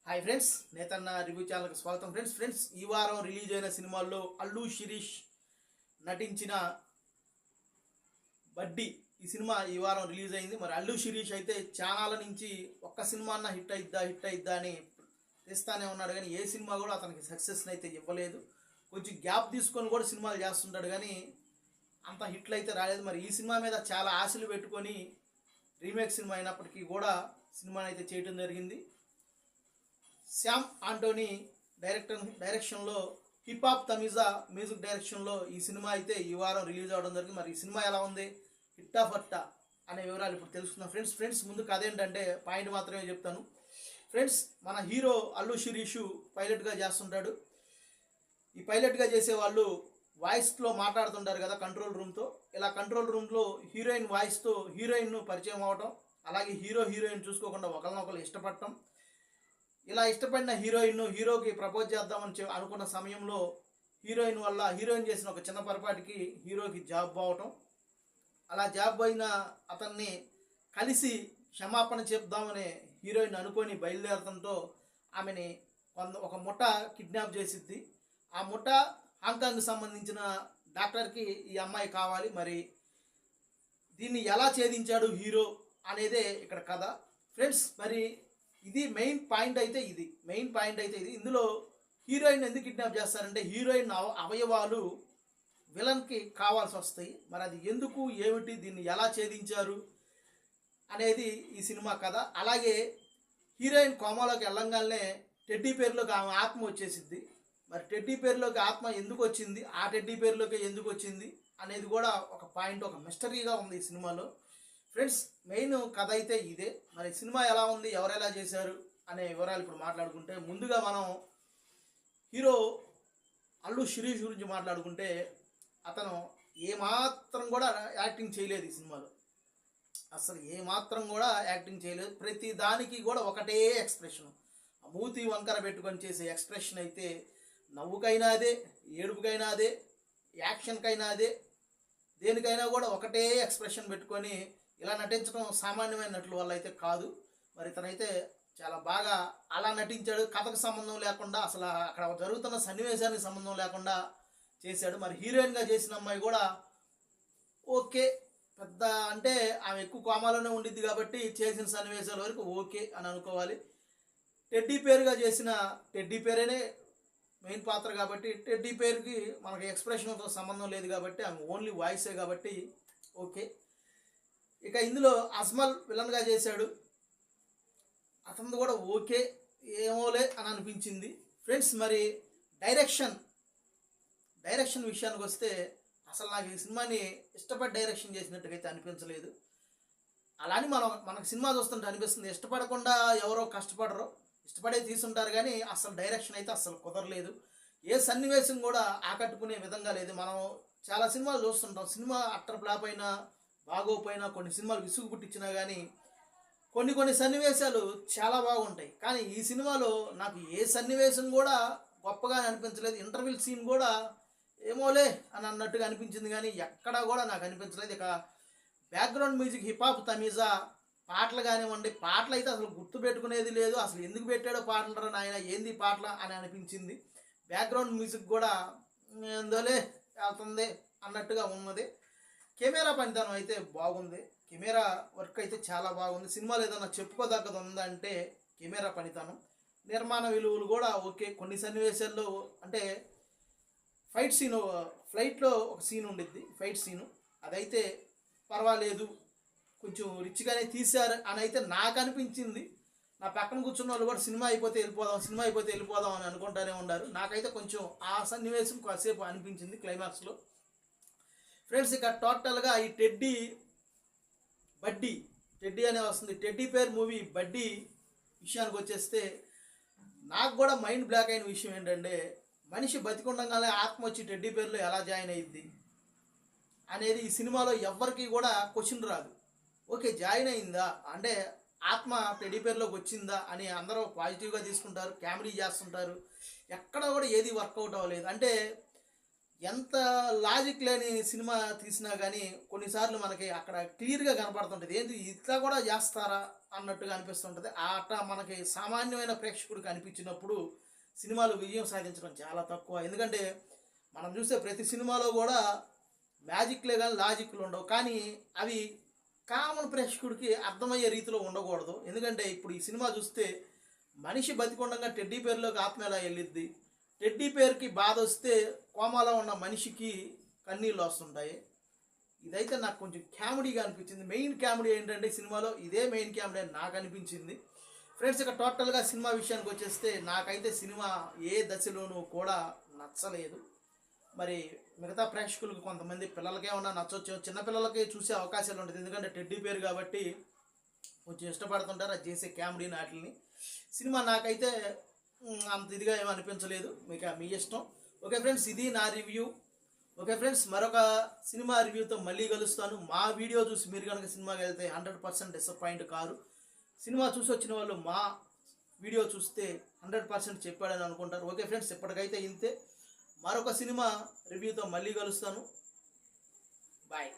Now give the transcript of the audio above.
Hi friends, నేతన్న review ఛానల్కి స్వాగతం. Friends ఈ వారం రిలీజ్ అయిన సినిమాల్లో అల్లు శిరీష్ నటించిన బడ్డీ ఈ సినిమా ఈ వారం రిలీజ్ అయింది. మరి అల్లు శిరీష్ అయితే ఛానల్ నుంచి ఒక్క సినిమా అన్న హిట్ అయిద్దా అని తెస్తానే ఉన్నాడు, కానీ ఏ సినిమా కూడా అతనికి సక్సెస్ని అయితే ఇవ్వలేదు. కొంచెం గ్యాప్ తీసుకొని కూడా సినిమాలు చేస్తుంటాడు, కానీ అంత హిట్లు అయితే రాలేదు. మరి ఈ సినిమా మీద చాలా ఆశలు పెట్టుకొని రీమేక్ సినిమా అయినప్పటికీ కూడా సినిమాని అయితే చేయడం జరిగింది. శ్యామ్ ఆంటోనీ డైరెక్షన్లో హిప్ హాప్ తమిజా మ్యూజిక్ డైరెక్షన్లో ఈ సినిమా అయితే ఈ వారం రిలీజ్ అవ్వడం జరిగింది. మరి ఈ సినిమా ఎలా ఉంది, హిట్టా ఫట్టా అనే వివరాలు ఇప్పుడు తెలుసుకుందాం. ఫ్రెండ్స్ ముందు కథ ఏంటంటే పాయింట్ మాత్రమే చెప్తాను. ఫ్రెండ్స్, మన హీరో అల్లు శిరీష్ పైలట్గా చేస్తుంటాడు. ఈ పైలట్గా చేసే వాళ్ళు వాయిస్లో మాట్లాడుతుంటారు కదా కంట్రోల్ రూమ్తో. ఇలా కంట్రోల్ రూమ్లో హీరోయిన్ వాయిస్తో హీరోయిన్ను పరిచయం అవ్వటం, అలాగే హీరోయిన్ చూసుకోకుండా ఒకరినొకరు ఇష్టపడటం. ఇలా ఇష్టపడిన హీరోకి ప్రపోజ్ చేద్దామని అనుకున్న సమయంలో హీరోయిన్ చేసిన ఒక చిన్న పొరపాటుకి హీరోకి జాబ్ పోవటం. అలా జాబ్ అయిన అతన్ని కలిసి క్షమాపణ చెప్దామని హీరోయిన్ అనుకొని బయలుదేరడంతో ఆమెని ఒక ముఠ కిడ్నాప్ చేసిద్ది. ఆ ముఠ హాంకాంగ్కి సంబంధించిన డాక్టర్కి ఈ అమ్మాయి కావాలి. మరి దీన్ని ఎలా ఛేదించాడు హీరో అనేదే ఇక్కడ కథ. ఫ్రెండ్స్, మరి ఇది మెయిన్ పాయింట్ అయితే ఇది. ఇందులో హీరోయిన్ ఎందుకు కిడ్నాప్ చేస్తారంటే హీరోయిన్ అవయవాలు విలన్కి కావాల్సి వస్తాయి. మరి అది ఎందుకు, ఏమిటి, దీన్ని ఎలా ఛేదించారు అనేది ఈ సినిమా కథ. అలాగే హీరోయిన్ కోమాలోకి వెళ్ళంగానే టెడ్డీ పేరులోకి ఆమె ఆత్మ వచ్చేసిద్ది. మరి టెడ్డీ పేరులోకి ఆత్మ ఎందుకు వచ్చింది, ఆ టెడ్డీ పేరులోకి ఎందుకు వచ్చింది అనేది కూడా ఒక పాయింట్, ఒక మిస్టరీగా ఉంది ఈ సినిమాలో. ఫ్రెండ్స్, మెయిన్ కథ అయితే ఇదే. మరి సినిమా ఎలా ఉంది, ఎవరెలా చేశారు అనే వివరాలు ఇప్పుడు మాట్లాడుకుంటే, ముందుగా మనం హీరో అల్లు శిరీష్ గురించి మాట్లాడుకుంటే, అతను ఏమాత్రం కూడా యాక్టింగ్ చేయలేదు ఈ సినిమాలో. అసలు ఏమాత్రం కూడా యాక్టింగ్ చేయలేదు. ప్రతి దానికి కూడా ఒకటే ఎక్స్ప్రెషన్, మూతి వంకర పెట్టుకొని చేసే ఎక్స్ప్రెషన్ అయితే నవ్వుకైనా అదే, ఏడుపుకైనా అదే, యాక్షన్కైనా అదే, దేనికైనా కూడా ఒకటే ఎక్స్ప్రెషన్ పెట్టుకొని ఇలా నటించడం సామాన్యమైన నటుల వల్ల అయితే కాదు. మరి తనైతే చాలా బాగా అలా నటించాడు. కథకు సంబంధం లేకుండా, అసలు అక్కడ జరుగుతున్న సన్నివేశానికి సంబంధం లేకుండా చేశాడు. మరి హీరోయిన్గా చేసిన అమ్మాయి కూడా ఓకే, పెద్ద అంటే ఆమె ఎక్కువ కోమాలోనే ఉండిద్ది కాబట్టి చేసిన సన్నివేశాల వరకు ఓకే అని అనుకోవాలి. టెడ్డీ పేరుగా చేసిన టెడ్డీ పేరేనే మెయిన్ పాత్ర కాబట్టి టెడ్డీ పేరుకి మనకి ఎక్స్ప్రెషన్తో సంబంధం లేదు కాబట్టి ఆమె ఓన్లీ వాయిసే కాబట్టి ఓకే. ఇక ఇందులో అజ్మల్ విలన్గా చేశాడు, అతను కూడా ఓకే, ఏమోలే అని అనిపించింది. ఫ్రెండ్స్, మరి డైరెక్షన్ విషయానికి వస్తే అసలు నాకు ఈ సినిమాని ఇష్టపడి డైరెక్షన్ చేసినట్టుగైతే అనిపించలేదు. అలాని మనకు సినిమా చూస్తుంటే అనిపిస్తుంది, ఇష్టపడకుండా ఎవరో కష్టపడరు, ఇష్టపడే తీసుంటారు, కానీ అసలు డైరెక్షన్ అయితే అసలు కుదరలేదు. ఏ సన్నివేశం కూడా ఆకట్టుకునే విధంగా లేదు. మనం చాలా సినిమాలు చూస్తుంటాం, సినిమా అట్టర్ ఫ్లాప్ అయినా బాగోపోయినా, కొన్ని సినిమాలు విసుగు పుట్టించినా కానీ కొన్ని సన్నివేశాలు చాలా బాగుంటాయి. కానీ ఈ సినిమాలో నాకు ఏ సన్నివేశం కూడా గొప్పగా అనిపించలేదు. ఇంటర్వెల్ సీన్ కూడా ఏమోలే అని అన్నట్టుగా అనిపించింది, కానీ ఎక్కడా కూడా నాకు అనిపించలేదు. ఇక background music hip hop Tamizha పాటలు కానివ్వండి, పాటలు అయితే అసలు గుర్తు పెట్టుకునేది లేదు. అసలు ఎందుకు పెట్టాడో పాటలు నాయన, ఏంది పాటల అని అనిపించింది. బ్యాక్గ్రౌండ్ మ్యూజిక్ కూడా ఏందోలే వెళ్తుంది అన్నట్టుగా ఉన్నది. కెమెరా పనితనం అయితే బాగుంది, కెమెరా వర్క్ అయితే చాలా బాగుంది. సినిమాలో ఏదైనా చెప్పుకోదగ్గది ఉందంటే కెమెరా పనితనం. నిర్మాణ విలువలు కూడా ఓకే. కొన్ని సన్నివేశాల్లో అంటే ఫ్లైట్లో ఒక సీన్ ఉండిద్ది, ఫైట్ సీను, అదైతే పర్వాలేదు, కొంచెం రిచ్గానే తీశారు అని అయితే నాకు అనిపించింది. నా పక్కన కూర్చున్న వాళ్ళు కూడా సినిమా అయిపోతే వెళ్ళిపోదాం అని అనుకుంటానే ఉన్నారు. నాకైతే కొంచెం ఆ సన్నివేశం కాసేపు అనిపించింది క్లైమాక్స్లో. ఫ్రెండ్స్, ఇక టోటల్గా ఈ బడ్డీ అనే వస్తుంది, టెడ్డీ పేర్ మూవీ బడ్డీ విషయానికి వచ్చేస్తే నాకు కూడా మైండ్ బ్లాక్ అయిన విషయం ఏంటంటే, మనిషి బతికుండగానే ఆత్మ వచ్చి టెడ్డీ పేర్లో ఎలా జాయిన్ అయ్యిద్ది అనేది ఈ సినిమాలో ఎవ్వరికి కూడా క్వశ్చన్ రాదు. ఓకే, జాయిన్ అయిందా అంటే ఆత్మ టెడ్డీ పేర్లోకి వచ్చిందా అని అందరూ పాజిటివ్గా తీసుకుంటారు, కామెడీ చేస్తుంటారు. ఎక్కడ కూడా ఏది వర్కౌట్ అవ్వలేదు. అంటే ఎంత లాజిక్ లేని సినిమా తీసినా కానీ కొన్నిసార్లు మనకి అక్కడ క్లియర్గా కనపడుతుంటుంది, ఏంటి ఇట్లా కూడా చేస్తారా అన్నట్టుగా అనిపిస్తుంటుంది. అట్లా మనకి సామాన్యమైన ప్రేక్షకుడికి అనిపించినప్పుడు సినిమాలు విజయం సాధించడం చాలా తక్కువ. ఎందుకంటే మనం చూసే ప్రతి సినిమాలో కూడా మ్యాజిక్లే కానీ లాజిక్లు ఉండవు, కానీ అవి కామన్ ప్రేక్షకుడికి అర్థమయ్యే రీతిలో ఉండకూడదు. ఎందుకంటే ఇప్పుడు ఈ సినిమా చూస్తే మనిషి బతికొండగా టెడ్డీ పేరులోకి ఆత్మ ఎలా వెళ్ళిద్ది, టెడ్డీ పేరుకి బాధ వస్తే కోమాలో ఉన్న మనిషికి కన్నీళ్ళు వస్తుంటాయి. ఇదైతే నాకు కొంచెం కామెడీగా అనిపించింది. మెయిన్ కామెడీ ఏంటంటే సినిమాలో ఇదే మెయిన్ కామెడీ అని నాకు అనిపించింది. ఫ్రెండ్స్, ఇక టోటల్గా సినిమా విషయానికి వచ్చేస్తే నాకైతే సినిమా ఏ దశలోనూ కూడా నచ్చలేదు. మరి మిగతా ప్రేక్షకులకు కొంతమంది పిల్లలకే ఉన్నా నచ్చవచ్చు, చిన్నపిల్లలకి చూసే అవకాశాలు ఉంటుంది. ఎందుకంటే టెడ్డీ పేరు కాబట్టి కొంచెం ఇష్టపడుతుంటారు అది చేసే కామెడీ నాటిని. సినిమా నాకైతే అంత ఇదిగా ఏమీ అనిపించలేదు, మీకు మీ ఇష్టం. ఓకే ఫ్రెండ్స్, ఇది నా రివ్యూ. ఓకే ఫ్రెండ్స్, మరొక సినిమా రివ్యూతో మళ్ళీ కలుస్తాను. మా వీడియో చూసి మీరు కనుక సినిమాకి వెళ్తే 100% డిసప్పాయింట్ కారు. సినిమా చూసి వచ్చిన వాళ్ళు మా వీడియో చూస్తే 100% చెప్పాడని అనుకుంటారు. ఓకే ఫ్రెండ్స్, ఇప్పటికైతే ఇంతే. మరొక సినిమా రివ్యూతో మళ్ళీ కలుస్తాను. బాయ్.